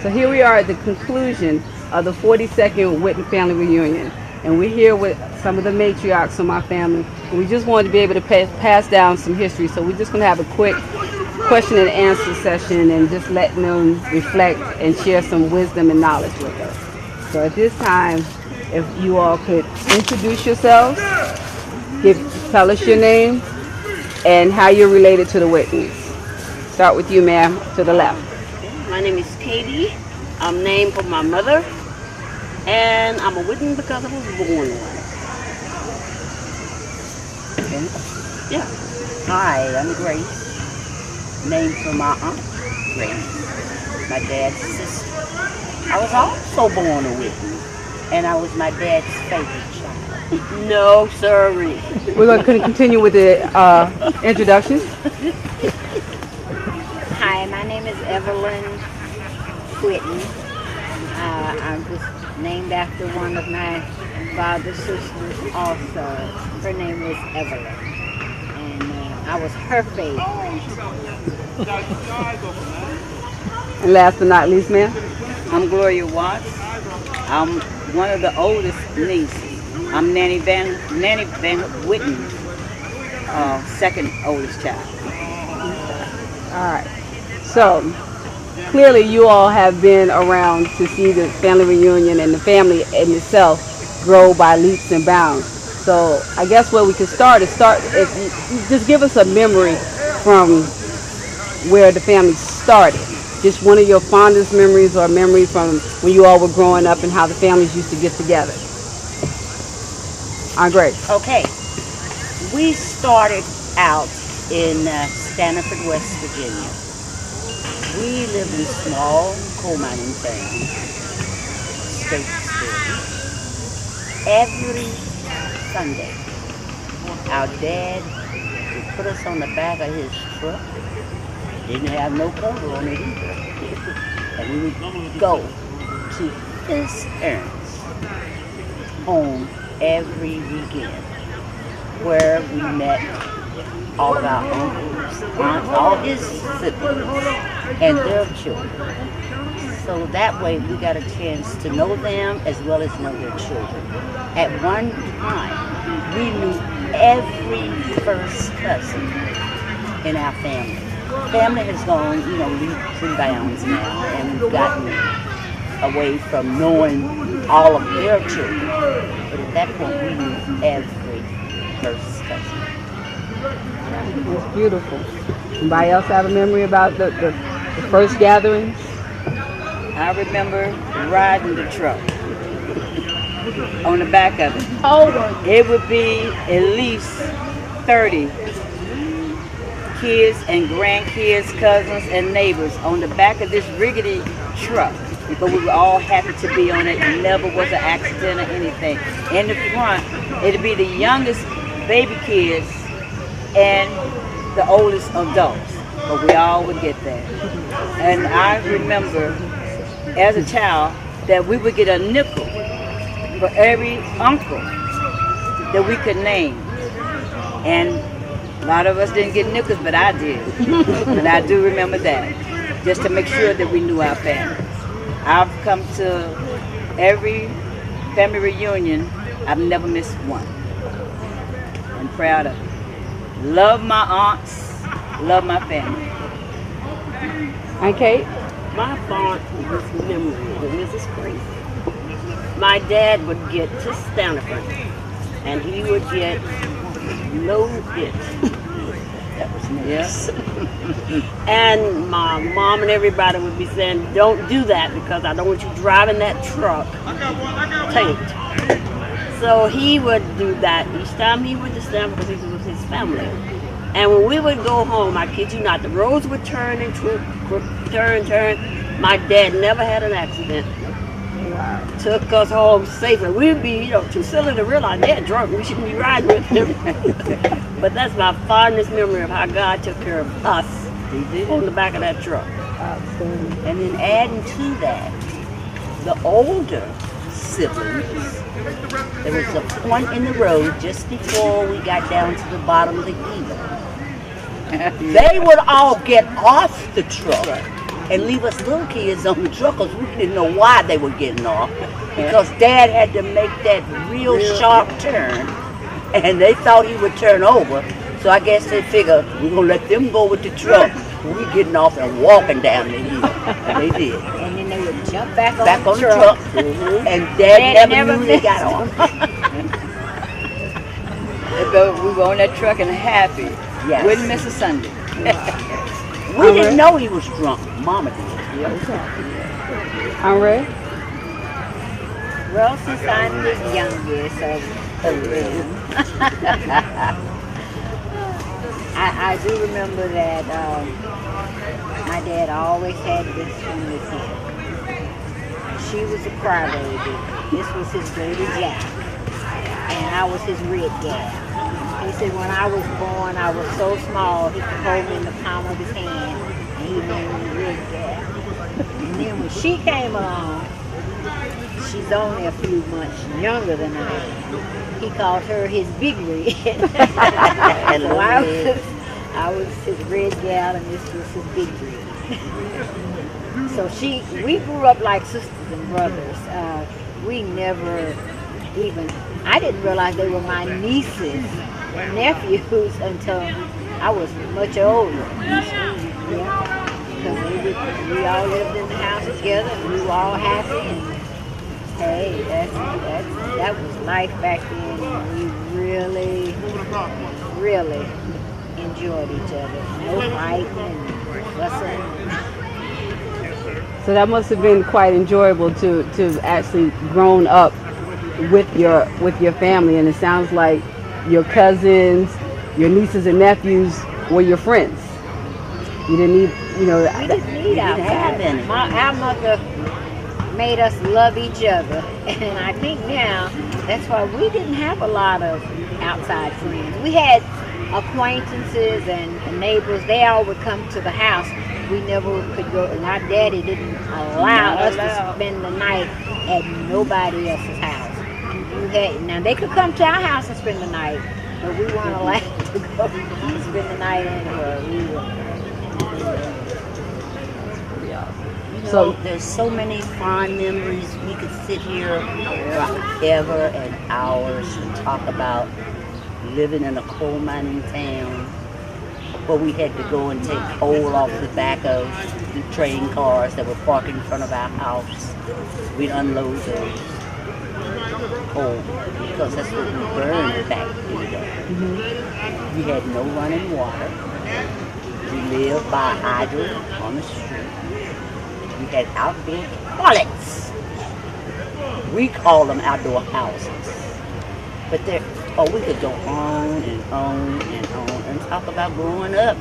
So here we are at the conclusion of the 42nd Witten family reunion. And we're here with some of the matriarchs of my family. And we just wanted to be able to pass down some history. So we're just going to have a quick question and answer session and just letting them reflect and share some wisdom and knowledge with us. So at this time, if you all could introduce yourselves, tell us your name and how you're related to the Whitneys. Start with you, ma'am, to the left. My name is Katie. I'm named for my mother, and I'm a Witten because I was born one. Okay. Yeah. Hi, I'm Grace. Named for my aunt, Grace, my dad's sister. I was also born a Witten, and I was my dad's favorite child. No, sorry. We're going to continue with the introductions. Hi, my name is Evelyn Witten. I'm just named after one of my father's sisters also. Her name was Evelyn. And I was her favorite. And last but not least, ma'am. I'm Gloria Watts. I'm one of the oldest nieces. I'm Nanny Van Witten's second oldest child. All right. So, clearly you all have been around to see the family reunion and the family in itself grow by leaps and bounds. So, I guess where we can start if you just give us a memory from where the family started. Just one of your fondest memories or memory from when you all were growing up and how the families used to get together. Great. Okay. We started out in Stanford, West Virginia. We lived in a small coal mining town, Statesville. Every Sunday, our dad would put us on the back of his truck. Didn't have no cover on it either. And we would go to his parents' home every weekend, where we met all of our uncles, aunts, all his siblings, and their children. So that way we got a chance to know them as well as know their children. At one time, we knew every first cousin in our family. Family has gone, leaps and bounds now, and we've gotten away from knowing all of their children. But at that point, we knew every first cousin. It's beautiful. Anybody else have a memory about the first gatherings? I remember riding the truck on the back of it. It would be at least 30 kids and grandkids, cousins, and neighbors on the back of this rickety truck. But we were all happy to be on it. Never was an accident or anything. In the front, it'd be the youngest baby kids and the oldest adults. But we all would get there. And I remember as a child that we would get a nickel for every uncle that we could name. And a lot of us didn't get nickels, but I did. And I do remember that, just to make sure that we knew our families. I've come to every family reunion. I've never missed one. I'm proud of it. Love my aunts, love my family. And Kate? My fondest memory, and this is crazy. My dad would get to Stanford, and he would get no hit. That was nice. And my mom and everybody would be saying, don't do that because I don't want you driving that truck tanked. So he would do that each time he went to Stanford because he was with his family. And when we would go home, I kid you not, the roads would turn and turn. My dad never had an accident. Took us home safely. We'd be, too silly to realize Dad drunk. We shouldn't be riding with him. But that's my fondest memory of how God took care of us on the back of that truck. And then adding to that, the older siblings, there was a point in the road just before we got down to the bottom of the hill. They would all get off the truck and leave us little kids on the truck because we didn't know why they were getting off. Because Dad had to make that real sharp turn, and they thought he would turn over. So I guess they figured we're gonna let them go with the truck. We getting off and walking down the hill, and they did. And then they would jump back on Back the on the truck. truck, and Dad never knew they got on. But we were on that truck and happy. Yes. Wouldn't miss a Sunday. We didn't know he was drunk. Mama did. I'm ready. Well, since I'm the youngest of them, I do remember that my dad always had this one with him. She was a crybaby. This was his dirty gal, and I was his red gal. He said when I was born, I was so small he could hold me in the palm of his hand, and he named me red gal. And then when she came along, she's only a few months younger than I am. He called her his big red. So I was his red gal and this was his big red. So we grew up like sisters and brothers. We never even, I didn't realize they were my nieces and nephews until I was much older. Yeah. Because we all lived in the house together and we were all happy. And hey, that was life back then. And we really, really enjoyed each other. No fighting and fussing. So that must have been quite enjoyable to actually grown up with your family, and it sounds like your cousins, your nieces and nephews were your friends. You didn't need, We didn't need outside. Our mother made us love each other, and I think now that's why we didn't have a lot of outside friends. We had acquaintances and neighbors. They all would come to the house. We never could go, and our daddy didn't allow us to spend the night at nobody else's house. Now they could come to our house and spend the night, but we weren't allowed to go spend the night anywhere. So there's so many fond memories. We could sit here forever and hours and talk about living in a coal mining town where we had to go and take coal off the back of the train cars that were parked in front of our house. We'd unload those coal because that's what we burned back in the day. We had no running water. We lived by hydrant on the street. We had outdoor toilets. We call them outdoor houses. But we could go on and on and on and talk about growing up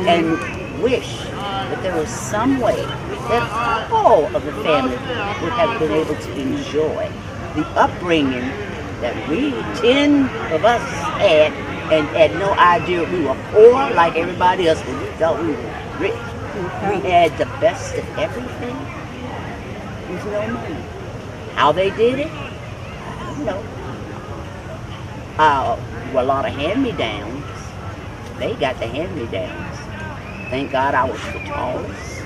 and wish that there was some way that all of the family would have been able to enjoy the upbringing that we, 10 of us, had, and had no idea we were poor like everybody else, but we thought we were rich. We had the best of everything with no money. How they did it, I don't know. Well, a lot of hand-me-downs. They got the hand-me-downs. Thank God I was the tallest.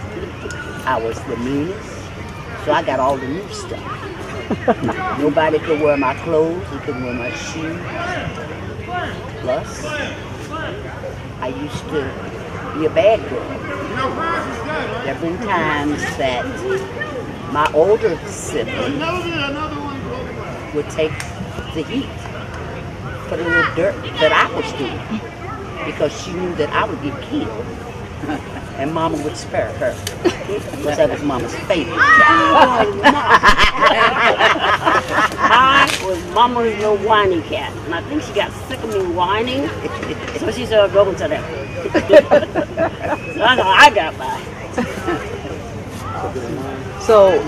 I was the meanest. So I got all the new stuff. Nobody could wear my clothes. They couldn't wear my shoes. Plus, I used to be a bad girl. There have been times that my older sibling would take the heat for the little dirt that I was doing because she knew that I would get killed and Mama would spare her because that was Mama's favorite. I was Mama's little whiny cat, and I think she got sick of me whining, so she said, "Go into that." So that's how I got by. So,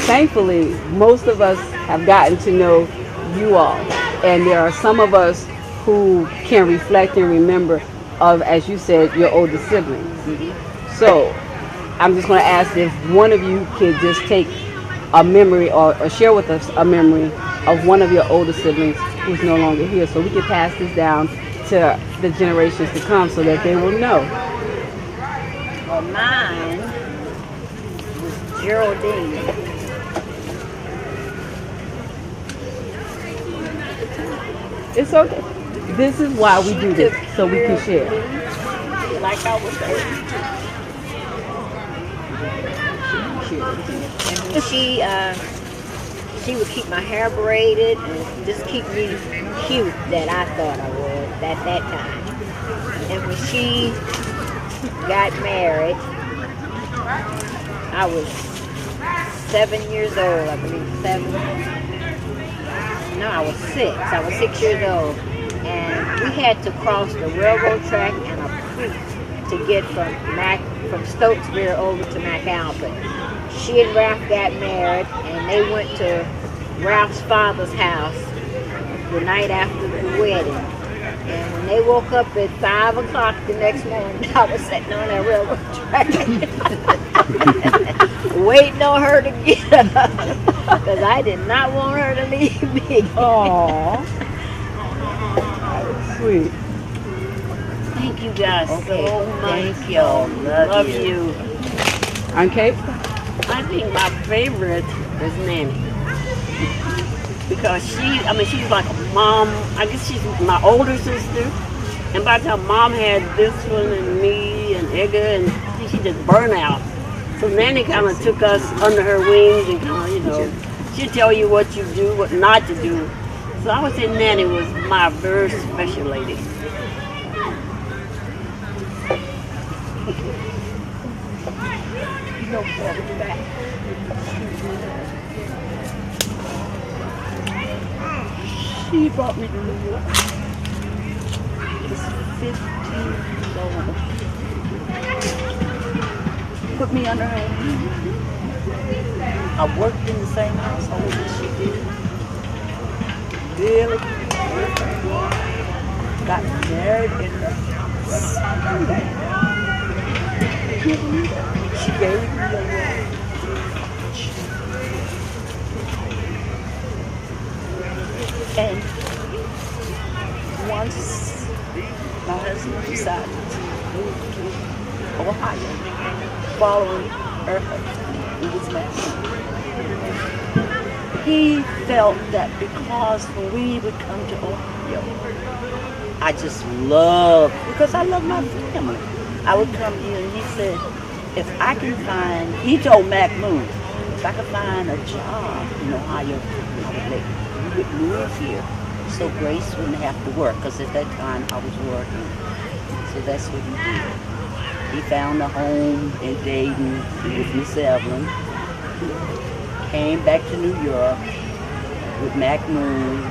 thankfully, most of us have gotten to know you all, and there are some of us who can reflect and remember of, as you said, your older siblings. So, I'm just going to ask if one of you could just take a memory or share with us a memory of one of your older siblings who's no longer here, so we can pass this down to the generations to come so that they will know. Well, mine Geraldine. It's okay. This is why we do this, so we can share. Like I was saying. And she would keep my hair braided and just keep me cute that I thought I was at that time. And when she got married, I was 7 years old, I believe. 7. No, I was 6. I was 6 years old. And we had to cross the railroad track and a creek to get from Stokesville over to McAlpin. She and Ralph got married, and they went to Ralph's father's house the night after the wedding. And when they woke up at 5 o'clock the next morning, I was sitting on that railroad track waiting on her to get up because I did not want her to leave me. Aww. Sweet. Thank you guys so much. Thank y'all. Love you. On Cape? I think my favorite is Nanny. Because she's like a mom. I guess she's my older sister. And by the time Mom had this one and me and Edgar, and she just burned out. So Nanny kind of took us under her wings and kind of, she'd tell you what you do, what not to do. So I would say Nanny was my very special lady. She brought me to New York. Was 15 years old. Put me under her wing. I worked in the same household as she did. Really got married in the Sunday. She gave me a watch. And once my husband decided to move to Ohio, following her husband, who was married, he felt that because when we would come to Ohio, I just loved, because I love my family. I would come here and he said, if I can find, he told Mac Moon, if I could find a job in Ohio, I would let you would move here so Grace wouldn't have to work, because at that time I was working. So that's what he did. He found a home in Dayton with Miss Evelyn. Came back to New York with Mac Moon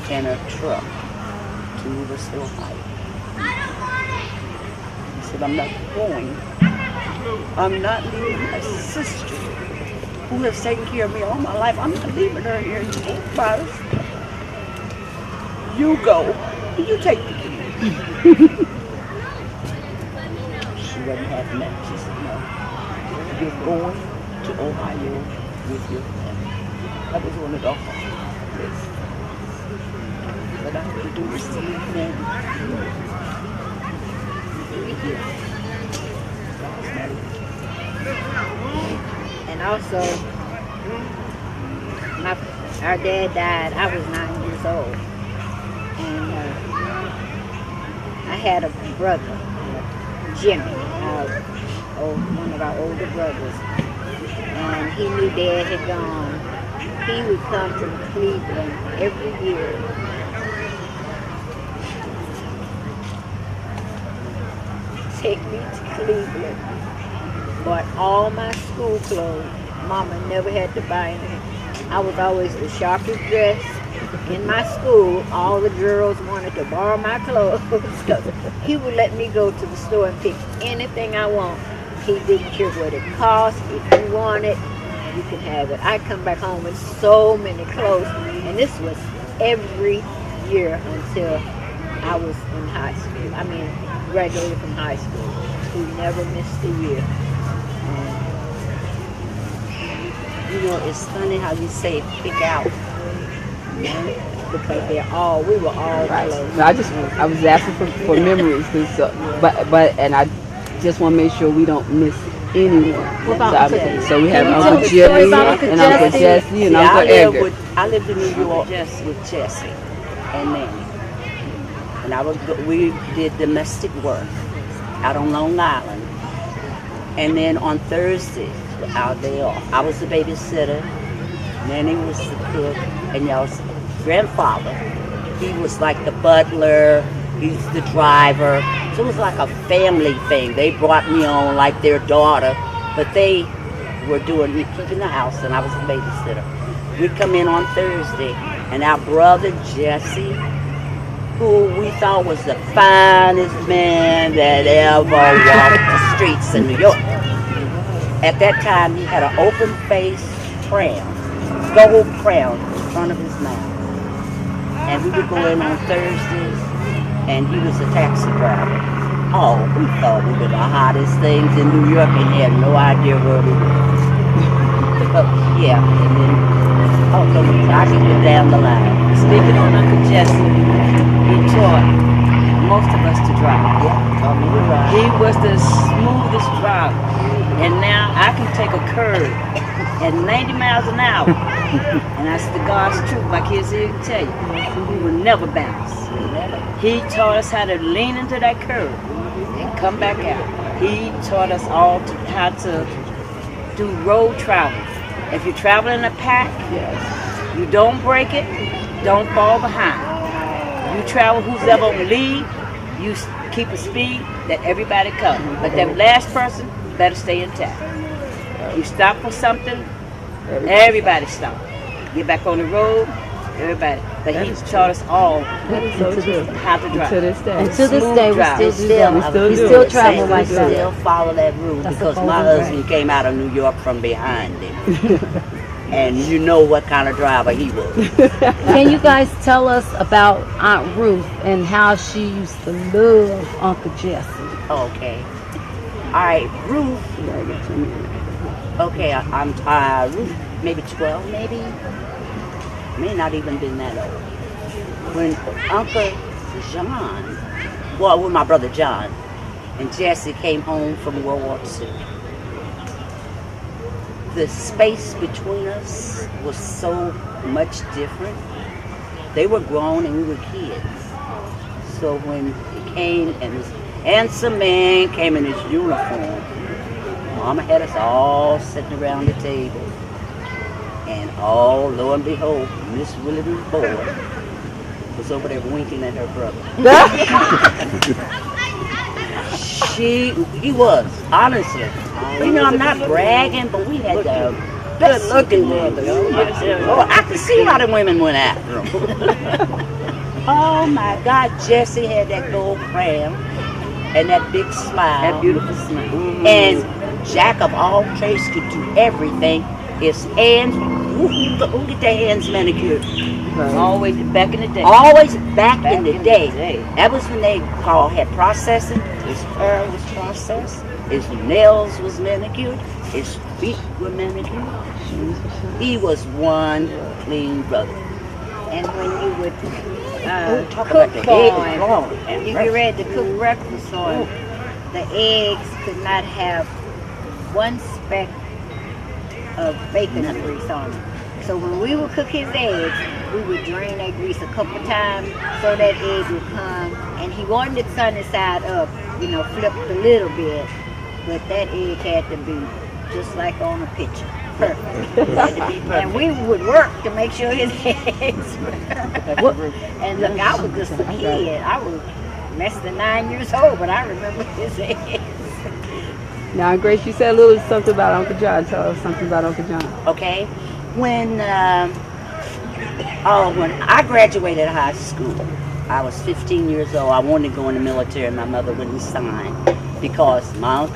and a truck to us to Ohio. He said, I'm not going. I'm not leaving my sister who has taken care of me all my life. I'm not leaving her here in Cortez. You go. You take the kid. She wasn't having that. She said, no. You're going to Ohio with your family. That was one of the hardest. But I had to do was to leave them. And also, our dad died. I was 9 years old. And I had a brother, Jimmy, one of our older brothers. And he knew Dad had gone. He would come from Cleveland every year. Take me to Cleveland. Bought all my school clothes. Mama never had to buy anything. I was always the sharpest dressed in my school. All the girls wanted to borrow my clothes because he would let me go to the store and pick anything I want. He didn't care what it cost. If you want it, you can have it. I come back home with so many clothes, and this was every year until I was in high school. I mean, graduated from high school. We never missed a year. You know, it's funny how you say pick out. Because we were all close. I was asking for memories, and I just want to make sure we don't miss anyone. What about Uncle Jesse? So we have Can you tell Uncle the story Jimmy about Uncle and Uncle Jesse? Jesse and See, Uncle Edgar. I lived in New York with Jesse and Nanny. And we did domestic work out on Long Island. And then on Thursdays, our day off, I was the babysitter, Nanny was the cook, and y'all's grandfather, he was like the butler, he's the driver. So it was like a family thing. They brought me on like their daughter, but they were keeping the house, and I was the babysitter. We'd come in on Thursday, and our brother Jesse, who we thought was the finest man that ever walked the streets in New York. At that time, he had an open-faced crown, gold crown in front of his mouth. And we would go in on Thursdays, and he was a taxi driver. Oh, we thought we were the hottest things in New York, and he had no idea where we were. But yeah, and then, I can go down the line. Speaking on Uncle Jesse, he taught most of us to drive. Yeah, taught me to drive. He was the smoothest driver. And now I can take a curve at 90 miles an hour. And that's the God's truth. My kids here can tell you. We will never bounce. He taught us how to lean into that curve and come back out. He taught us all how to do road travel. If you're traveling in a pack, you don't break it, don't fall behind. You travel who's ever on lead, you keep a speed that everybody comes. But that last person better stay intact. You stop for something, everybody stop. Get back on the road, everybody. But he taught us all how to drive. To this day. And to this day, we still do that. We do still it. travel like We that. still follow that rule That's because a my golden husband came out of New York from behind him. And you know what kind of driver he was. Can you guys tell us about Aunt Ruth and how she used to love Uncle Jesse? Okay. All right, Ruth. Okay, I'm Ruth, maybe 12, maybe. May not even been that old. When Uncle John, with my brother John, and Jesse came home from World War II. The space between us was so much different. They were grown and we were kids. So when he came and this handsome man came in his uniform, Mama had us all sitting around the table. And lo and behold, Miss Willie Ruth Boyd was over there winking at her brother. He was, honestly. You know, I'm not bragging, but we had the best looking brother. Oh, I could see how the women went after him. Oh my God, Jesse had that gold crown and that big smile. That beautiful smile. And Jack of all trades could do everything. His hands, who get their hands manicured? Always back in the day. Always back in the day. That was when they had processing. His hair was processed. His nails was manicured. His feet were manicured. He was one clean brother. And when you would Talk cook about the for egg him, you get ready to cook breakfast for him, the eggs could not have one speck of bacon grease on them. So when we would cook his eggs, we would drain that grease a couple times so that egg would come. And he wanted it sunny side up, flipped a little bit, but that egg had to be just like on a picture. Perfect. It had to be perfect. And we would work to make sure his eggs were. And look, I was just a kid. I was less than 9 years old, but I remember his eggs. Now, Grace, you said a little something about Uncle John. Tell us something about Uncle John. Okay. When I graduated high school, I was 15 years old. I wanted to go in the military. My mother wouldn't sign because my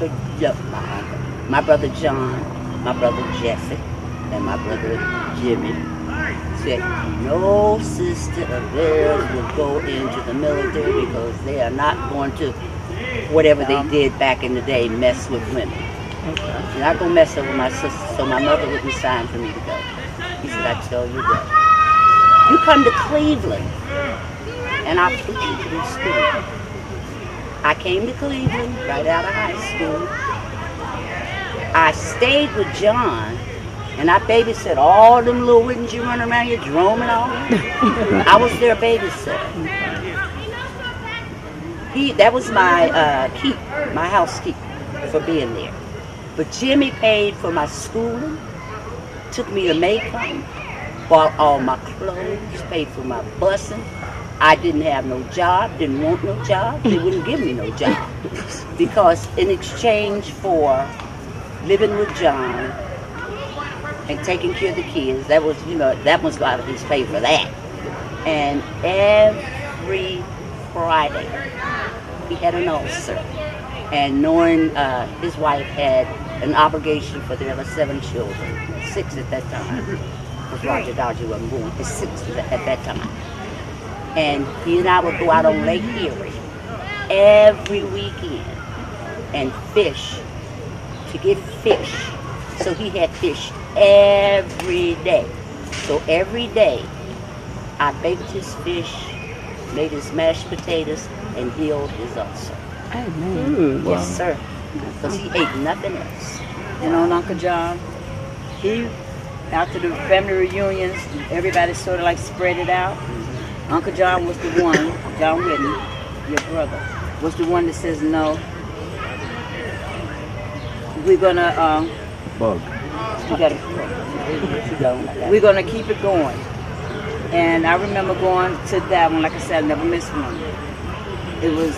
brother John, my brother Jesse, and my brother Jimmy said no sister of theirs would go into the military because they are not going to, whatever they did back in the day, mess with women. You're not going to mess up with my sister, so my mother wouldn't sign for me to go. He said, I tell you what, you come to Cleveland, and I'll put you through school. I came to Cleveland right out of high school, I stayed with John, and I babysat all them little Wittens you running around here, Jerome and all. I was their babysitter. That was my my housekeeper for being there. But Jimmy paid for my schooling, took me to Macon, bought all my clothes, paid for my busing. I didn't have no job, didn't want no job. They wouldn't give me no job. Because in exchange for living with John and taking care of the kids, that was, that was out of his pay for that. And every Friday, he had an ulcer. And knowing his wife had an obligation for their 7 children, 6 at that time, because Roger Dodger wasn't born, 6 at that time. And he and I would go out on Lake Erie every weekend and fish, to get fish. So he had fish every day. So every day, I baked his fish, made his mashed potatoes, and healed his ulcer. Amen. Yes, sir. Because he ate nothing else. You know, Uncle John, after the family reunions, everybody sort of like spread it out. Uncle John was the one, John Witten, your brother, was the one that says, no, we're gonna, we're gonna keep it going. And I remember going to that one, like I said, I never missed one. It was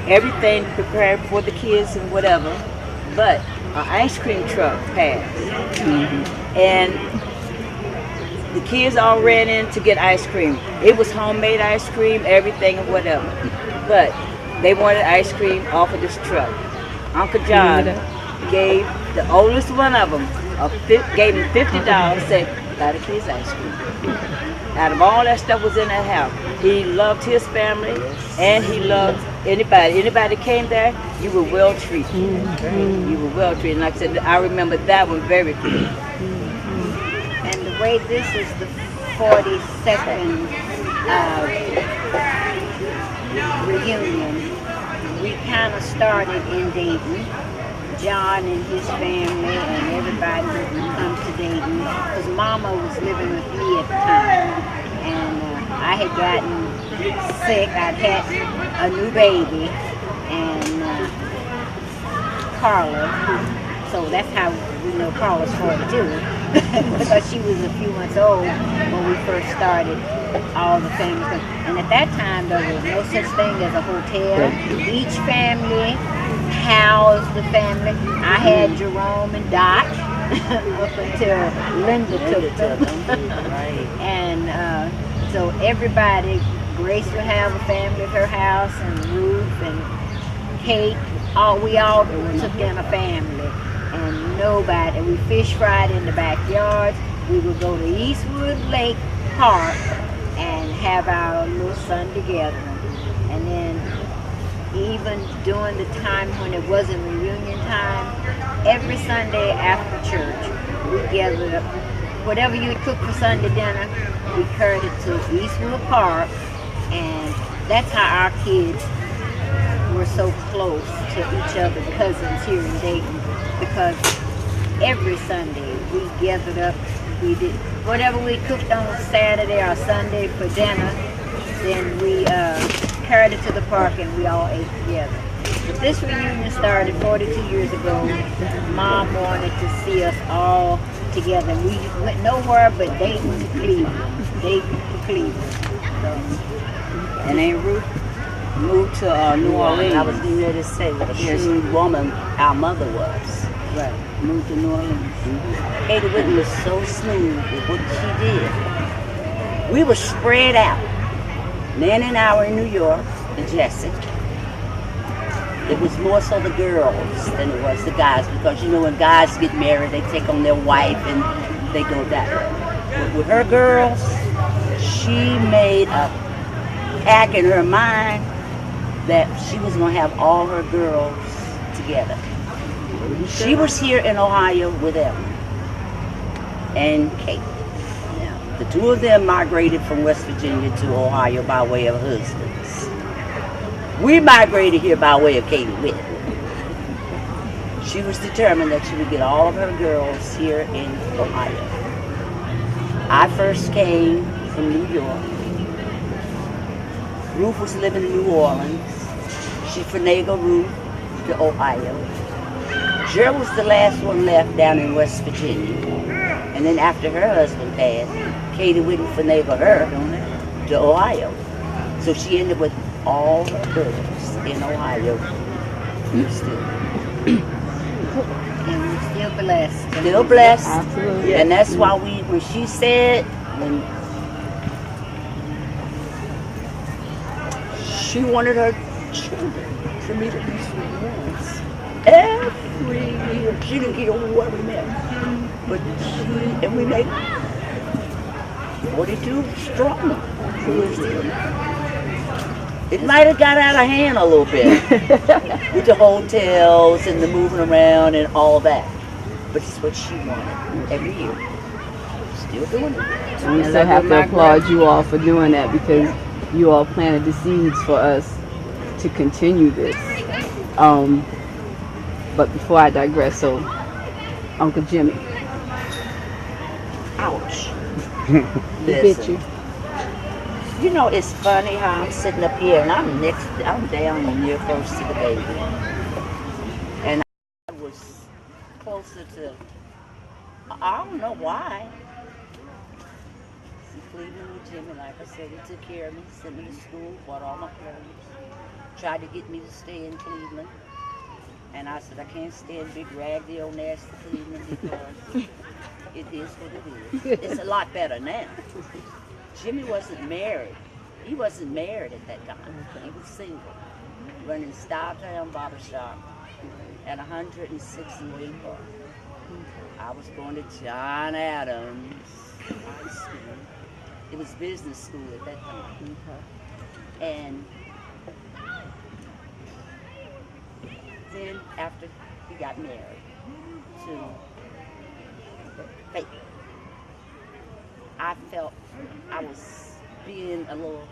everything prepared for the kids and whatever, but an ice cream truck passed. And the kids all ran in to get ice cream. It was homemade ice cream, everything and whatever. But they wanted ice cream off of this truck. Uncle John gave the oldest one of them, gave him $50, said, buy the kids ice cream. Out of all that stuff was in that house, he loved his family and he loved anybody. Anybody that came there, you were well treated. You were well treated. And like I said, I remember that one very clearly. And the way this is the 42nd reunion, we kind of started in Dayton. John and his family and everybody would come to Dayton because Mama was living with me at the time. And I had gotten sick. I'd had a new baby and Carla. So that's how we know Carla's 42 because she was a few months old when we first started all the families. And at that time, there was no such thing as a hotel. Each family housed the family. I had Jerome and Dot up until Linda took them. And so everybody, Grace would have a family at her house, and Ruth and Kate, we all took in a family. And nobody, we fish fried in the backyards. We would go to Eastwood Lake Park and have our little sun together. And then even during the time when it wasn't reunion time, every Sunday after church, we gathered up. Whatever you would cook for Sunday dinner, we carried it to Eastwood Park, and that's how our kids were so close to each other, cousins here in Dayton, because every Sunday we gathered up, we did whatever we cooked on Saturday or Sunday for dinner, then we carried it to the park and we all ate together. But this reunion started 42 years ago. Mom wanted to see us all together. We went nowhere but Dayton to Cleveland. Dayton to Cleveland. So, and then Ruth moved to New Orleans. I was getting ready to say what a shrewd woman our mother was. Right, moved to New Orleans. Ada Witten was so smooth with what she did. We were spread out. Nanny and I were in New York, and Jessie. It was more so the girls than it was the guys, because when guys get married, they take on their wife and they go that way. But with her girls, she made a pact in her mind that she was going to have all her girls together. She was here in Ohio with Evan and Kate. The two of them migrated from West Virginia to Ohio by way of husbands. We migrated here by way of Katie Witten. She was determined that she would get all of her girls here in Ohio. I first came from New York. Ruth was living in New Orleans. She finagled Ruth to Ohio. Gerald was the last one left down in West Virginia. And then after her husband passed, Katie Witten finagled her to Ohio. So she ended with all her girls in Ohio. Still. And we're still blessed. Still blessed. Absolutely. And that's why when she said, when she wanted her children to meet at least once every year. She didn't care what we met. But and we made 42 strong. It might have got out of hand a little bit with the hotels and the moving around and all that. But it's what she wanted every year. Still doing it. And we still have to applaud you all for doing that, because you all planted the seeds for us to continue this. But before I digress, so Uncle Jimmy. Ouch. He bit Listen. you. You know, it's funny how I'm sitting up here and I'm down near close to the baby. And I was closer to, I don't know why. See, Cleveland with Jimmy, like I said, he took care of me, sent me to school, bought all my clothes, tried to get me to stay in Cleveland. And I said, I can't stay in big, raggedy, old, nasty Cleveland because it is what it is. It's a lot better now. Jimmy wasn't married. He wasn't married at that time. He was single, running Styletown Barbershop at 106 in Witten Park. I was going to John Adams High School. It was business school at that time. And then after he got married to Faith, I felt I was being a little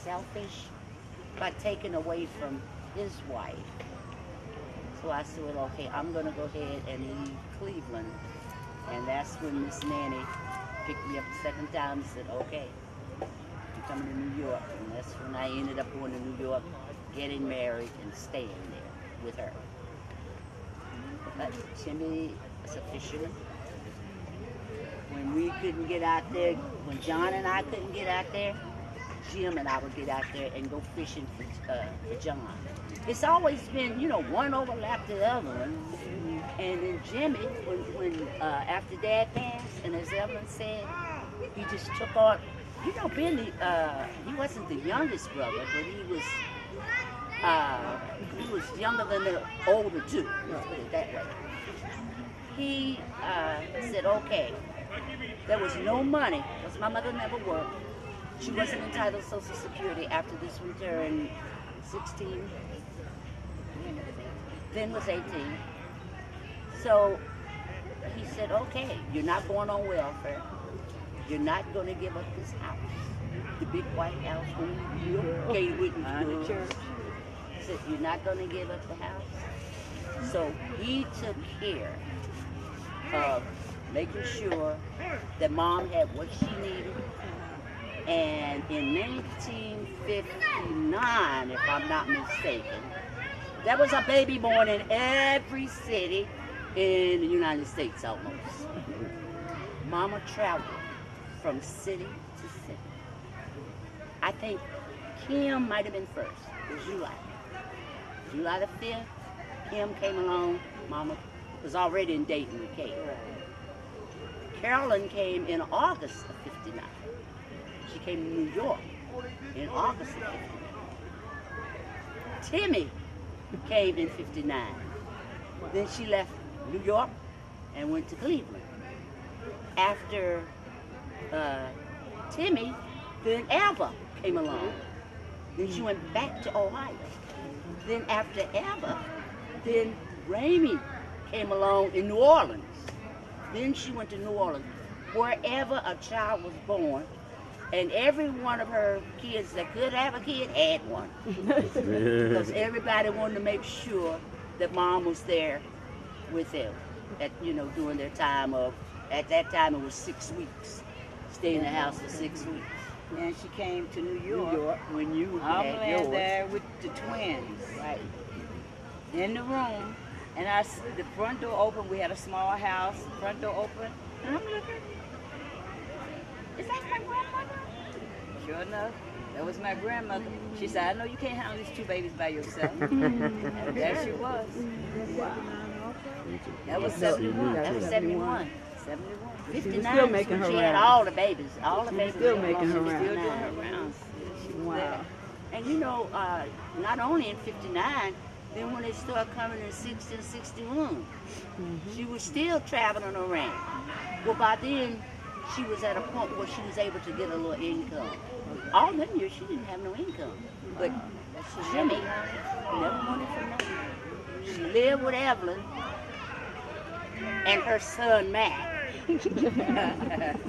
selfish by taking away from his wife. So I said, well, okay, I'm going to go ahead and leave Cleveland. And that's when Miss Nanny picked me up the second time and said, okay, you're coming to New York. And that's when I ended up going to New York, getting married, and staying there with her. But Jimmy is a fisherman. When we couldn't get out there, when John and I couldn't get out there, Jim and I would get out there and go fishing for John. It's always been, you know, one overlapped the other one. And then Jimmy, when after Dad passed, and as Evelyn said, he just took on, you know, Benny, he wasn't the youngest brother, but he was younger than the older two, let's put it that way. He said, okay, there was no money, because my mother never worked. She wasn't entitled to Social Security after this one turned 16. Then was 18. So he said, okay, you're not going on welfare. You're not going to give up this house. The big white house when you came with the church. He said, you're not going to give up the house. So he took care of making sure that Mom had what she needed. And in 1959, if I'm not mistaken, there was a baby born in every city in the United States almost. Mama traveled from city to city. I think Kim might have been first. It was July. July the 5th, Kim came along. Mama was already in Dayton with Kate. Carolyn came in August of 59. She came to New York in August of 59. Timmy came in 59. Then she left New York and went to Cleveland. After Timmy, then Eva came along. Then she went back to Ohio. Then after Eva, then Ramey came along in New Orleans. Then she went to New Orleans. Wherever a child was born, and every one of her kids that could have a kid had one. Because everybody wanted to make sure that Mom was there with them at, during their time of, at that time it was 6 weeks. Stay in the house for 6 weeks. And she came to New New York. York, when you I'm had laying yours. there with the twins Right. in the room, and the front door open. We had a small house, front door open, and I'm looking. Is that my grandmother? Sure enough, that was my grandmother. She said, "I know you can't handle these 2 babies by yourself." And there she was. That was 71. That was 71. 71. 59 still making her she had rounds. all the babies. All the babies. still were making her along rounds. Still doing 59. her rounds. She was Wow. there. And not only in 59, then when they started coming in 60 and 61, she was still traveling around. Well, by then, she was at a point where she was able to get a little income. All them years, she didn't have no income. But Jimmy never wanted for nothing. She lived with Evelyn and her son, Matt,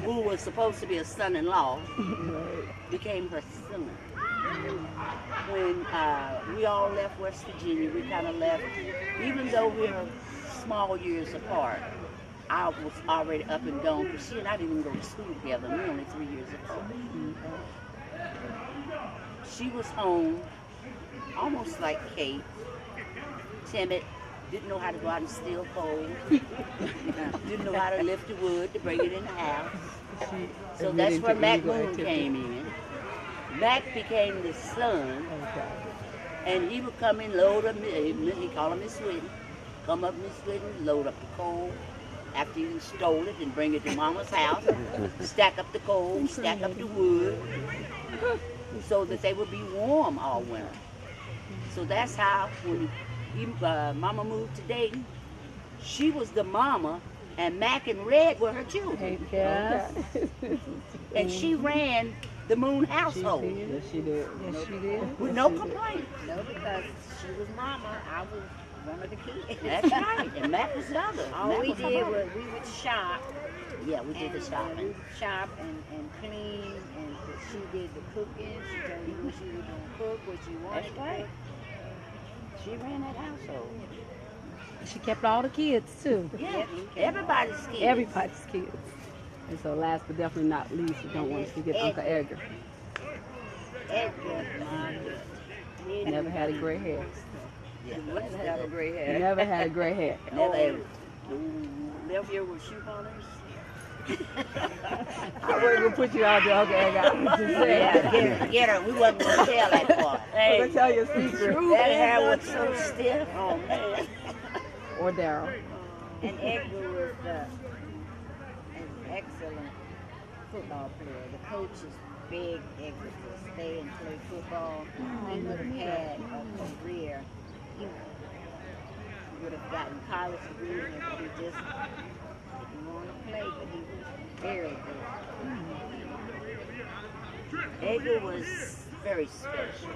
who was supposed to be a son-in-law, became her son. When we all left West Virginia, we kind of left, even though we were small years apart. I was already up and gone because she and I didn't even go to school together. We were only 3 years apart. She was home, almost like Kate, timid, didn't know how to go out and steal coal, didn't know how to lift the wood to bring it in the house. So that's where Mac Moon came in. Mac became the son, and he would come in, load up, he called him Miss Witten, come up Miss Witten, load up the coal, after he stole it and bring it to Mama's house, stack up the coal, stack up the wood, so that they would be warm all winter. So that's how, when Mama moved to Dayton, she was the mama, and Mac and Red were her children. Yes. And she ran the Moon household Yes, she did. Yes, she did. with no complaint. No, because she was mama, I was one of the kids. That's right. And Mac was the other. All Mac we was the did mother. was we would shop. Yeah, we did the We shopping. would shop and clean, and she did the cooking. She told you what she was going to cook, what she wanted That's to right. cook. She ran that household. She kept all the kids too. Yeah, everybody's kids. Everybody's kids. And so last but definitely not least, we don't want to forget Uncle Edgar. Edgar, my goodness. Never had a gray hair. Let's have a gray hair. Never had a gray hair. Never ever. Live here with shoe hunters. I wasn't gonna put you out there, Uncle Edgar. I was just saying. Yeah, get her. We wasn't going to tell that part. I'm gonna tell you a secret. That hair was so stiff. Oh man. Or Daryl. And Edgar was an excellent football player. The coaches begged Edgar to stay and play football. He would have had a career. He would have gotten college degree, and he just didn't want to play, but he was very good. Edgar was very special.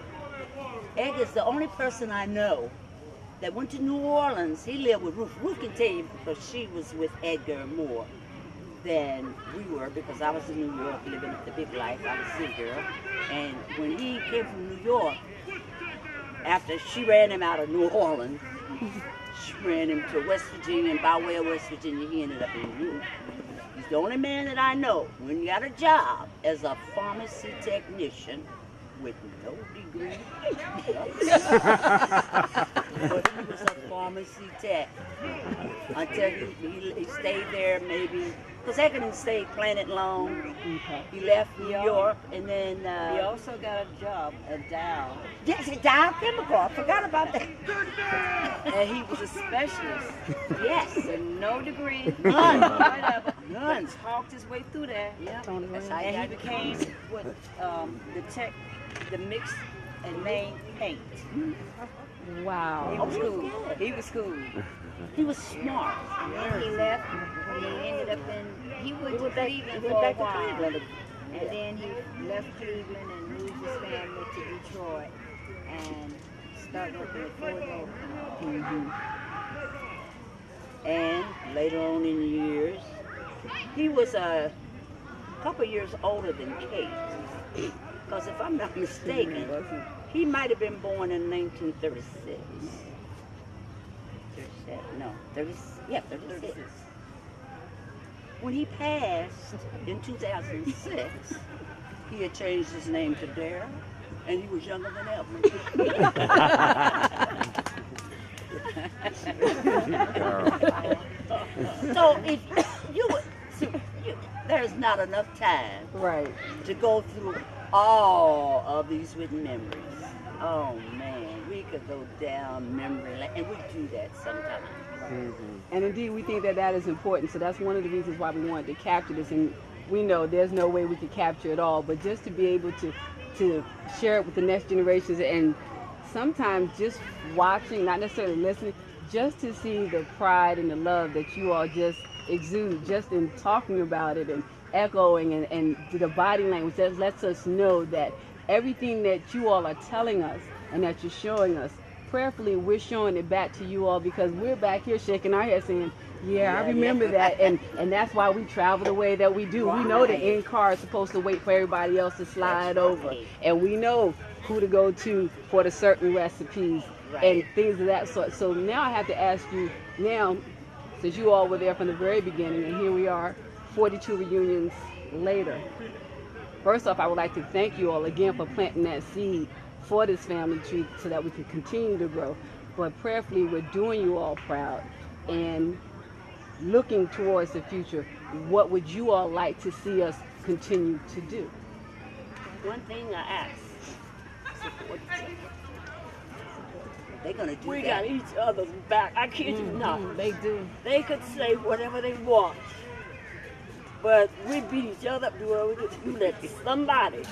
Edgar's the only person I know that went to New Orleans. He lived with Ruth. Ruth can tell you because she was with Edgar more than we were, because I was in New York living the big life. I was a city girl. And when he came from New York, after she ran him out of New Orleans, she ran him to West Virginia, and by way of West Virginia, he ended up in New York. He's the only man that I know when he got a job as a pharmacy technician with no degree. But he was a pharmacy tech until he stayed there maybe, because Edgar didn't stay Planet long. He left New York, and then He also got a job at Dow, yes, at Dow Chemical. I forgot about that. and he was a specialist Yes, with no degree, None. whatever. None. Talked his way through there. Yeah, that's how he And got he became what the mix and main paint. He Wow. was cool. He was cool. He was smart. And he left, he ended up he went to Cleveland He for went a back to while. Cleveland. And then he left Cleveland and moved his family to Detroit and started working at Ford Motor Company. And later on in the years, he was a couple years older than Kate. Because if I'm not mistaken, he might have been born in 1936. 37, no, 30, yeah, 36. When he passed in 2006, he had changed his name to Darrell, and he was younger than ever. So if there's not enough time Right. to go through all of these written memories. Oh man, we could go down memory lane, and we do that sometimes. And indeed, we think that that is important. So that's one of the reasons why we wanted to capture this. And we know there's no way we could capture it all, but just to be able to share it with the next generations, and sometimes just watching, not necessarily listening, just to see the pride and the love that you all just exude, just in talking about it and echoing, and the body language that lets us know that everything that you all are telling us and that you're showing us, prayerfully we're showing it back to you all, because we're back here shaking our heads saying, yeah, I remember that, and that's why we travel the way that we do. We know the end car is supposed to wait for everybody else to slide over, and we know who to go to for the certain recipes and things of that sort. So now I have to ask you, now, since you all were there from the very beginning, and here we are 42 reunions later, first off, I would like to thank you all again for planting that seed for this family tree so that we can continue to grow. But prayerfully, we're doing you all proud and looking towards the future. What would you all like to see us continue to do? One thing I ask, They're gonna do we that. got each other's back. I kid you not. They do. They could say whatever they want, but we beat each other up. You let somebody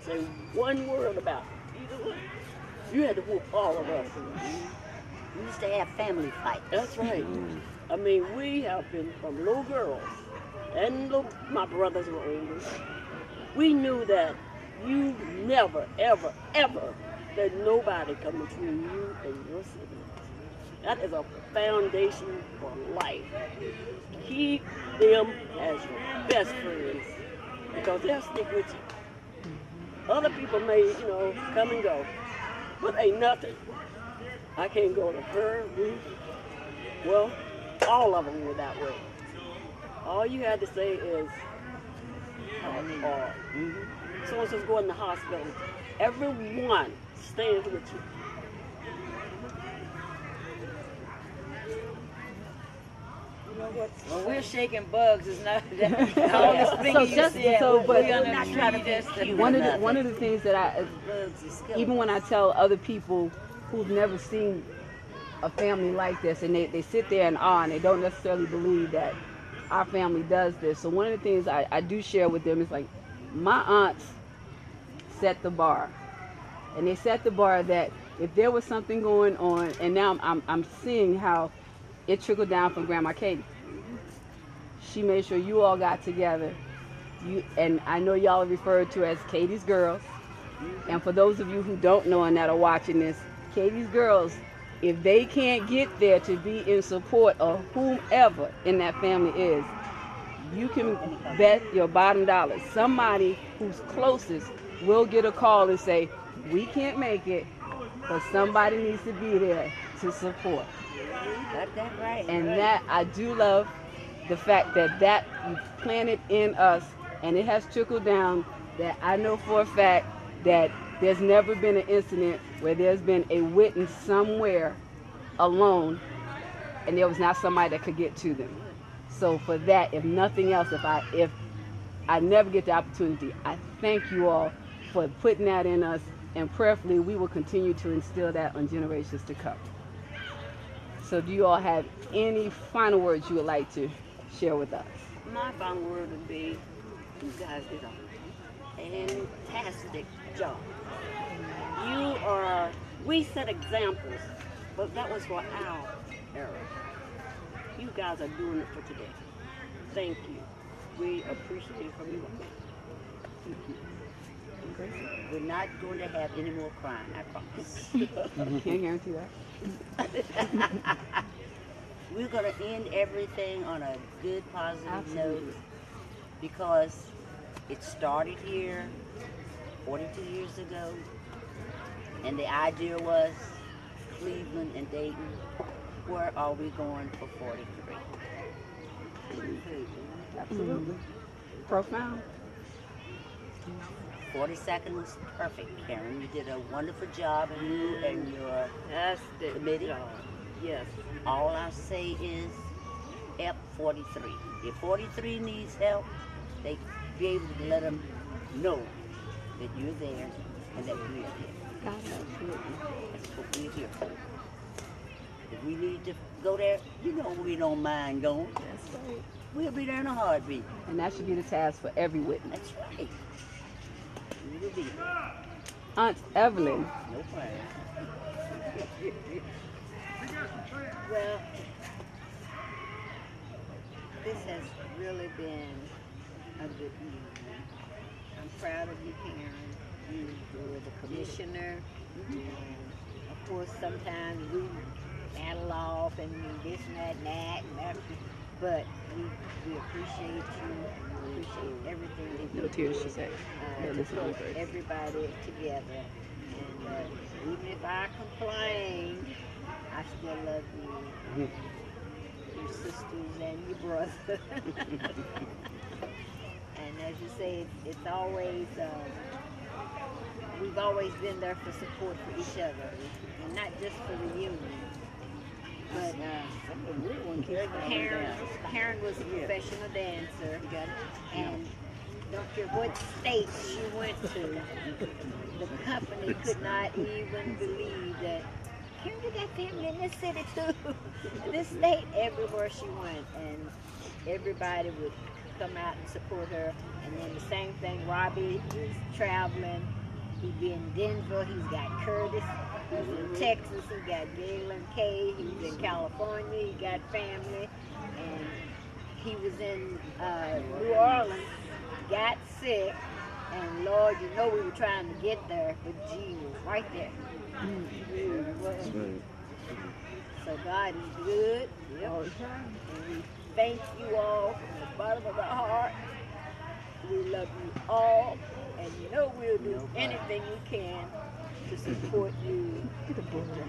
say one word about it. Either way, you had to whoop all of us. We used to have family fights. That's right. I mean, we have been from little girls, and my brothers were older. We knew that you never, ever, ever let nobody come between you and your siblings. That is a foundation for life. Keep them as your best friends, because they'll stick with you. Other people may, come and go, but ain't nothing. I can't go to her, Ruth. Well, all of them were that way. All you had to say is, so-and-so's going to the hospital. Everyone stands with you. When we're shaking bugs, it's not that all this finger you just- see, so, we're but- on Not the trying to tree, be that's the cute. One of the things that even when I tell other people who've never seen a family like this, and they sit there in awe and they don't necessarily believe that our family does this. So one of the things I do share with them is like, my aunts set the bar, and they set the bar that if there was something going on, and now I'm seeing how it trickled down from Grandma Katie. She made sure you all got together. And I know y'all are referred to as Katie's girls. And for those of you who don't know and that are watching this, Katie's girls, if they can't get there to be in support of whomever in that family is, you can bet your bottom dollar somebody who's closest will get a call and say, we can't make it, but somebody needs to be there to support. Got that right. And that, I do love the fact that you planted in us, and it has trickled down, that I know for a fact that there's never been an incident where there's been a Witten somewhere alone and there was not somebody that could get to them. So for that, if nothing else, if I never get the opportunity, I thank you all for putting that in us, and prayerfully we will continue to instill that on generations to come. So do you all have any final words you would like to share with us? My final word would be, you guys did a fantastic job. We set examples, but that was for our era. You guys are doing it for today. Thank you. We appreciate it from you. We're not going to have any more crime, I promise. Can't guarantee that. We're going to end everything on a good, positive Absolutely. note, because it started here 42 years ago, and the idea was Cleveland and Dayton where are we going for 43? Absolutely. Profound. 42nd was perfect, Karen. You did a wonderful job, and you and your That's the committee. job. Yes. All I say is help 43. If 43 needs help, they be able to let them know that you're there and that we're here. Absolutely. That's what we're here for. If we need to go there, you know we don't mind going. That's right. We'll be there in a heartbeat. And that should be the task for every witness. That's right. We will be there. Aunt Evelyn. No problem. Well, this has really been a good evening. I'm proud of you, Karen. You were the commissioner. And of course, sometimes we battle off and this and that and that. And that. But we appreciate you. We appreciate everything that you No tears, she said. to put everybody together. And even if I complain, I still love you, your sisters and your brother. And as you say, it's always, we've always been there for support for each other, and not just for the union. But Karen was a professional dancer, and don't care what state she went to, the company could not even believe that Karen, we got family in this city too. This state, everywhere she went, and everybody would come out and support her. And then the same thing, Robbie, he's traveling. He'd be in Denver, he's got Curtis. He's in Texas, he got Galen Kay. He's in California, he got family. And he was in New Orleans, got sick. And Lord, you know we were trying to get there, but G was right there. So God is good all the time. And we thank you all from the bottom of our heart. We love you all, and you know we'll do anything we can to support you to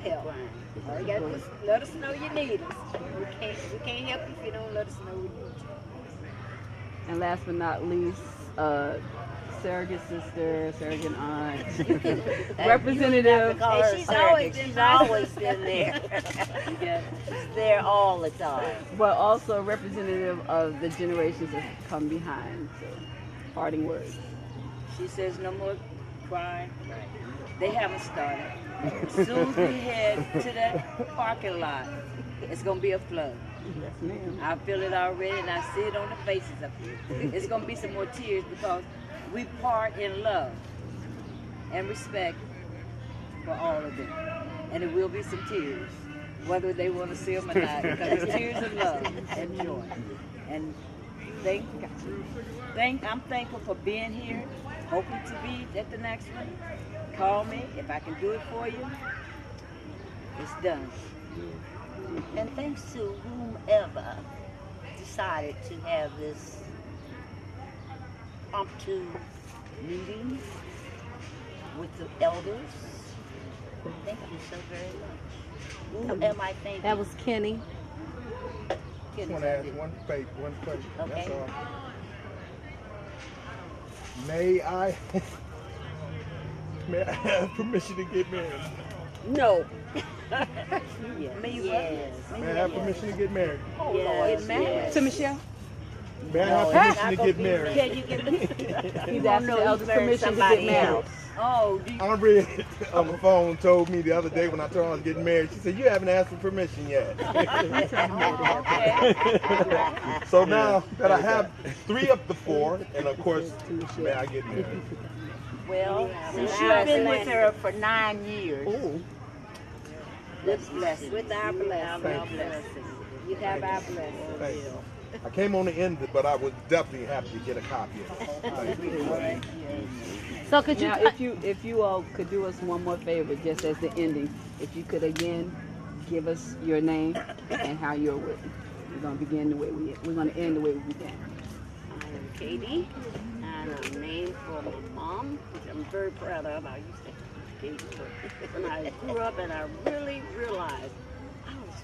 help. All you gotta do is let us know you need us. We can't help you if you don't let us know we need you. And last but not least, surrogate sister, surrogate aunt, representative. And she's always been there. Yes. She's there all the time. But also representative of the generations that come behind. So, parting words. She says no more crying. They haven't started. As soon as we head to that parking lot, it's going to be a flood. Yes, ma'am. I feel it already, and I see it on the faces up here. It's going to be some more tears because we part in love and respect for all of them. And it will be some tears, whether they want to see them or not, because it's tears of love and joy. And I'm thankful for being here, hoping to be at the next one. Call me if I can do it for you. It's done. And thanks to whomever decided to have this impromptu meeting with the elders. Thank you so very much. Who am I thanking? That was Kenny. I just want to ask one question. Okay. That's all. May I have permission to get married? No. Yes. May you May I have permission to get married? Oh, Lord. Yes, yes. To Michelle. May I have permission to get married? Can you get me? He's asking the elders permission to get married. Oh, do you, Andre on the phone told me the other day when I told her I was getting married, she said, you haven't asked for permission yet. So now that I have 3 of the 4, and of course, may I get married? Well, since you've been with her for 9 years, with blessing. With our blessing. Thank you. You have our blessing. Thank you. I came on the end, but I was definitely happy to get a copy of it. Thank you. So could you, now, if you all could do us one more favor, just as the ending, if you could again give us your name and how you're with. We're gonna begin the way we're gonna end the way we began. I am Katie, and I'm named for my mom, which I'm very proud of. I used to Katie, but when I grew up and I really realized I was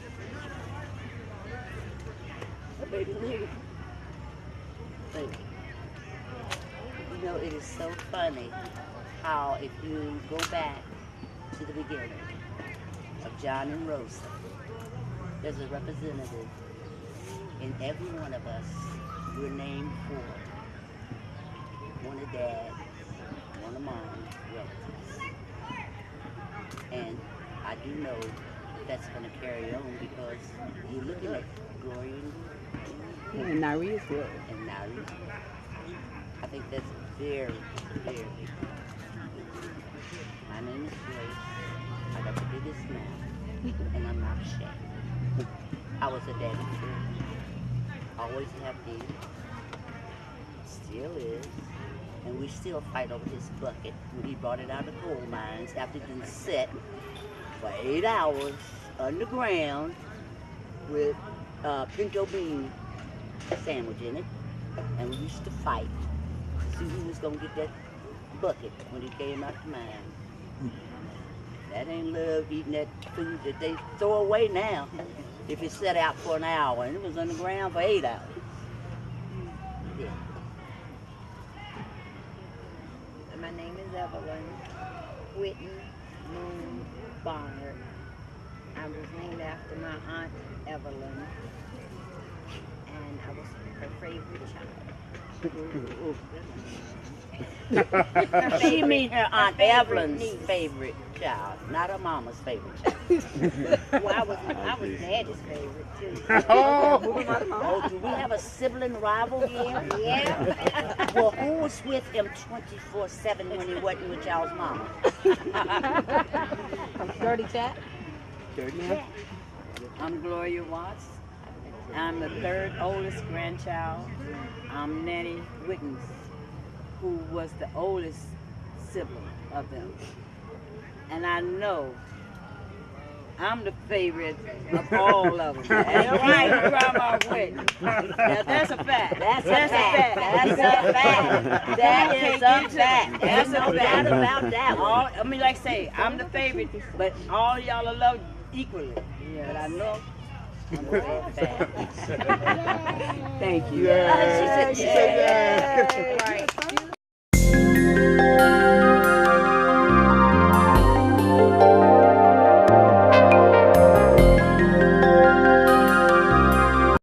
so funny how if you go back to the beginning of John and Rosa, there's a representative in every one of us. We're named for one of Dad's, one of Mom's relatives. And I do know that's going to carry on because you're looking at Gloria And Nari as well. and Nari. I think that's very, very good. My name is Grace. I got the biggest mouth, and I'm not ashamed. I was a daddy too. Always have been. Still is. And we still fight over his bucket when he brought it out of the coal mines after it been set for 8 hours underground with pinto bean sandwich in it. And we used to fight to see who was going to get that bucket when he came out the mine. That ain't love, eating that food that they throw away now if it's set out for an hour. And it was underground for 8 hours. Yeah. My name is Evelyn Witten Moon Barnard. I was named after my aunt Evelyn, and I was her favorite child. She means her Aunt Evelyn's favorite child, not her mama's favorite child. Well, I was Daddy's favorite too. Oh, do we have a sibling rival here? Yeah. Well, who was with him 24/7 when he wasn't with y'all's mama? Dirty chat. Dirty cat. I'm Gloria Watts. I'm the third oldest grandchild. I'm Nanny Witten, who was the oldest sibling of them. And I know I'm the favorite of all of them. That's right, Grandma Witten. Now, that's a fact. That's a fact. That's a fact. That is a fact. There's no doubt about that one. I mean, like I say, I'm the favorite, but all y'all are loved equally. But I know I'm the favorite. Thank you. Yeah. She said,